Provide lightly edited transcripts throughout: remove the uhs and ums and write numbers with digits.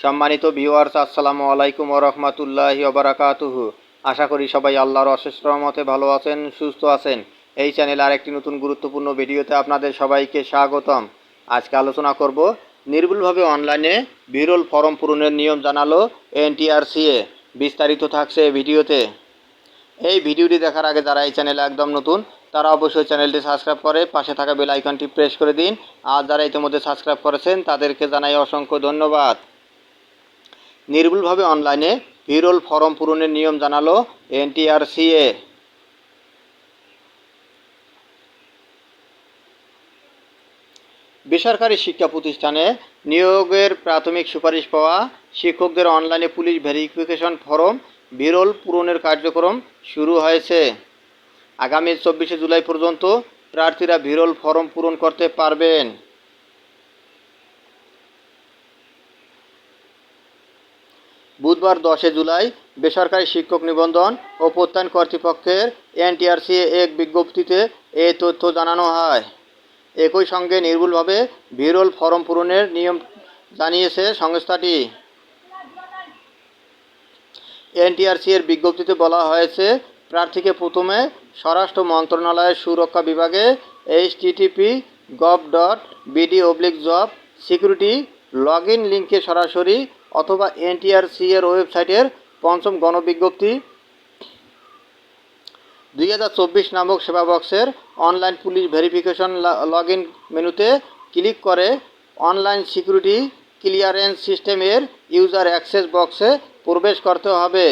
সম্মানিত ভিউয়ার্স, আসসালামু আলাইকুম ওয়া রাহমাতুল্লাহি ওয়া বারাকাতুহু। আশা করি সবাই আল্লাহর অশেষ রহমতে ভালো আছেন, সুস্থ আছেন। এই চ্যানেলে আরেকটি নতুন গুরুত্বপূর্ণ ভিডিওতে আপনাদের সবাইকে স্বাগতম। আজকে আলোচনা করব নির্ভুলভাবে অনলাইনে বিরল ফর্ম পূরণের নিয়ম জানালো এনটিআরসিএ। বিস্তারিত থাকছে এই ভিডিওতে। এই ভিডিওটি দেখার আগে যারা এই চ্যানেলে একদম নতুন তারা অবশ্যই চ্যানেলটি সাবস্ক্রাইব করে পাশে থাকা বেল আইকনটি প্রেস করে দিন। আর যারা ইতিমধ্যে সাবস্ক্রাইব করেছেন তাদেরকে জানাই অসংখ্য ধন্যবাদ। নির্ভুলভাবে অনলাইনে বিরল ফর্ম পূরণের নিয়ম জানালো এনটিআরসিএ। বেসরকারি শিক্ষা প্রতিষ্ঠানে নিয়োগের প্রাথমিক সুপারিশ পাওয়া শিক্ষকদের অনলাইনে পুলিশ ভেরিফিকেশন ফর্ম বিরল পূরণের কার্যক্রম শুরু হয়েছে। আগামী 24শে জুলাই পর্যন্ত প্রার্থীরা বিরল ফর্ম পূরণ করতে পারবেন। বুধবার 10শে জুলাই বেসরকারি শিক্ষক নিবন্ধন ও প্রত্যয়ন কর্তৃপক্ষের এনটিআরসিএ এক বিজ্ঞপ্তিতে এই তথ্য জানানো হয়। একই সঙ্গে নির্ভুলভাবে বিরল ফর্ম পূরণের নিয়ম জানিয়েছে সংস্থাটি। এনটিআরসিএর বিজ্ঞপ্তিতে বলা হয়েছে, প্রার্থীকে প্রথমে স্বরাষ্ট্র মন্ত্রণালয়ের সুরক্ষা বিভাগে http://gov.bd/job/security লগইন লিঙ্কে সরাসরি অথবা এনটিআরসিএর ওয়েবসাইটের পঞ্চম গণবিজ্ঞপ্তি 2024 নামক সেবা বক্সের অনলাইন পুলিশ ভেরিফিকেশন লগইন মেনুতে ক্লিক করে অনলাইন সিকিউরিটি ক্লিয়ারেন্স সিস্টেমের ইউজার অ্যাক্সেস বক্সে প্রবেশ করতে হবে।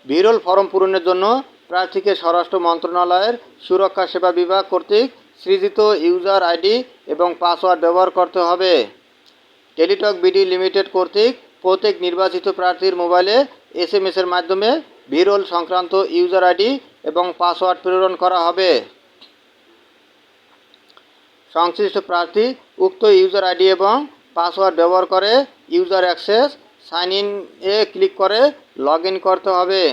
বিরল ফর্ম পূরণের জন্য প্রার্থীকে স্বরাষ্ট্র মন্ত্রণালয়ের সুরক্ষা সেবা বিভাগ কর্তৃক সৃজিত ইউজার আইডি এবং পাসওয়ার্ড ব্যবহার করতে হবে। টেলিটক বিডি লিমিটেড কর্তৃক প্রত্যেক নির্বাচিত প্রার্থীর মোবাইলে এসএমএসের মাধ্যমে বিরল সংক্রান্ত ইউজার আইডি এবং পাসওয়ার্ড প্রেরণ করা হবে। সংশ্লিষ্ট প্রার্থী উক্ত ইউজার আইডি এবং পাসওয়ার্ড ব্যবহার করে ইউজার অ্যাক্সেস সাইন ইন এ ক্লিক করে লগ ইন করতে হবে।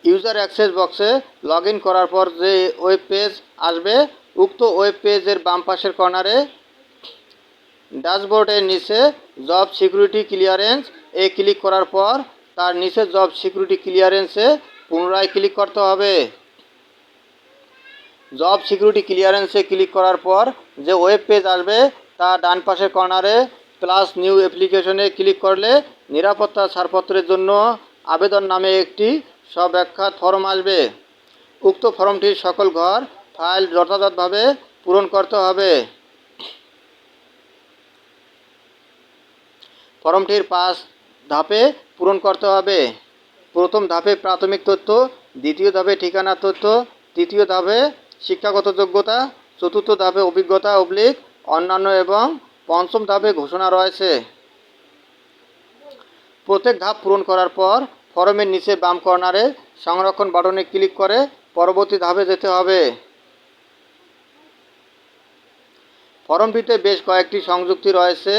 ইউজার অ্যাক্সেস বক্সে লগ ইন করার পর যে ওয়েব পেজ আসবে, উক্ত ওয়েব পেজের বাম পাশের কর্নারে ড্যাশবোর্ডের নিচে জব সিকিউরিটি ক্লিয়ারেন্স এ ক্লিক করার পর তার নিচে জব সিকিউরিটি ক্লিয়ারেন্সে পুনরায় ক্লিক করতে হবে। জব সিকিউরিটি ক্লিয়ারেন্সে ক্লিক করার পর যে ওয়েব পেজ আসবে তা ডান পাশের কর্নারে প্লাস নিউ অ্যাপ্লিকেশনে ক্লিক করলে নিরাপত্তা ছাড়পত্রের জন্য আবেদন নামে একটি স্বব্যাখ্যাত ফর্ম আসবে। উক্ত ফর্মটির সকল ঘর ফাইল যথাযথভাবে পূরণ করতে হবে। ফর্মটির 5 ধাপে পূরণ করতে হবে। প্রথম ধাপে প্রাথমিক তথ্য, দ্বিতীয় ধাপে ঠিকানার তথ্য, তৃতীয় ধাপে শিক্ষাগত যোগ্যতা, চতুর্থ ধাপে অভিজ্ঞতা অন্যান্য এবং পঞ্চম ধাপে ঘোষণা রয়েছে। প্রত্যেক ধাপ পূরণ করার পর ফর্মের নিচে বাম কর্নারে সংরক্ষণ বাটনে ক্লিক করে পরবর্তী ধাপে যেতে হবে। ফর্মটিতে বেশ কয়েকটি সংযুক্তি রয়েছে,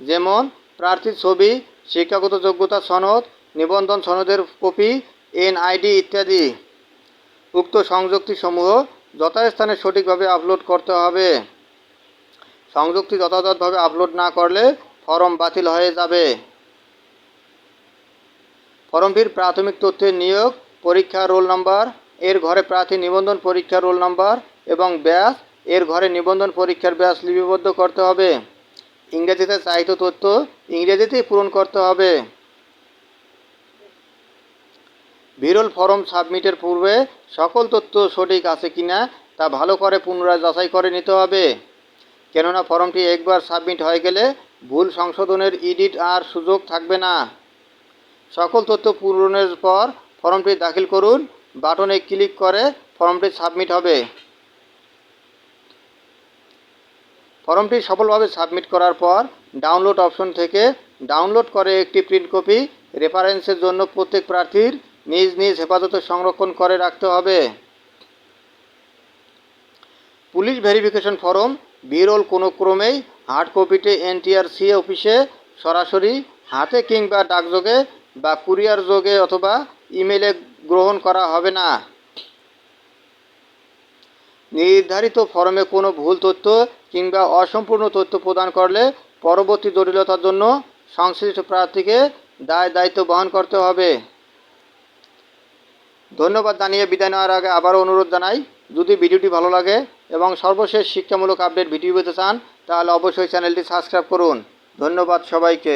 যেমন প্রার্থীর ছবি, শিক্ষাগত যোগ্যতা সনদ, নিবন্ধন সনদের কপি, এনআইডি ইত্যাদি। উক্ত সংযুক্তিসমূহ যথাস্থানে সঠিকভাবে আপলোড করতে হবে। সংযুক্তি যথাযথভাবে আপলোড না করলে ফর্ম বাতিল হয়ে যাবে। ফর্মটির প্রাথমিক তথ্যের নিয়োগ পরীক্ষা রোল নম্বর এর ঘরে প্রার্থী নিবন্ধন পরীক্ষা রোল নম্বর এবং ব্যাচ এর ঘরে নিবন্ধন পরীক্ষার ব্যাচ লিপিবদ্ধ করতে হবে। ইংরেজিতে চাহিত তথ্য ইংরেজিতেই পূরণ করতে হবে। বিরল ফর্ম সাবমিটের পূর্বে সকল তথ্য সঠিক আছে কিনা তা ভালো করে পুনরায় যাচাই করে নিতে হবে, কেননা ফর্মটি একবার সাবমিট হয়ে গেলে ভুল সংশোধনের এডিট আর সুযোগ থাকবে না। সকল তথ্য পূরণের পর ফর্মটি দাখিল করুন বাটনে ক্লিক করে ফর্মটি সাবমিট হবে। ফর্মটি সফলভাবে সাবমিট করার পর ডাউনলোড অপশন থেকে ডাউনলোড করে একটি প্রিন্ট কপি রেফারেন্সের জন্য প্রত্যেক প্রার্থীর নিজ নিজ হেফাজতে সংরক্ষণ করে রাখতে হবে। পুলিশ ভেরিফিকেশন ফর্ম বিরল কোনো ক্রমেই হার্ড কপিতে এনটিআরসিএ অফিসে সরাসরি হাতে কিংবা ডাকযোগে বা কুরিয়ার যোগে অথবা ইমেইলে গ্রহণ করা হবে না। নির্ধারিত ফরমে কোনো ভুল তথ্য কিংবা অসম্পূর্ণ তথ্য প্রদান করলে পরবর্তী জটিলতার জন্য সংশ্লিষ্ট প্রার্থীকে দায়িত্ব বহন করতে হবে। ধন্যবাদ জানিয়ে বিদায় নেওয়ার আগে আবারও অনুরোধ জানাই, যদি ভিডিওটি ভালো লাগে এবং সর্বশেষ শিক্ষামূলক আপডেট ভিডিও পেতে চান তাহলে অবশ্যই চ্যানেলটি সাবস্ক্রাইব করুন। ধন্যবাদ সবাইকে।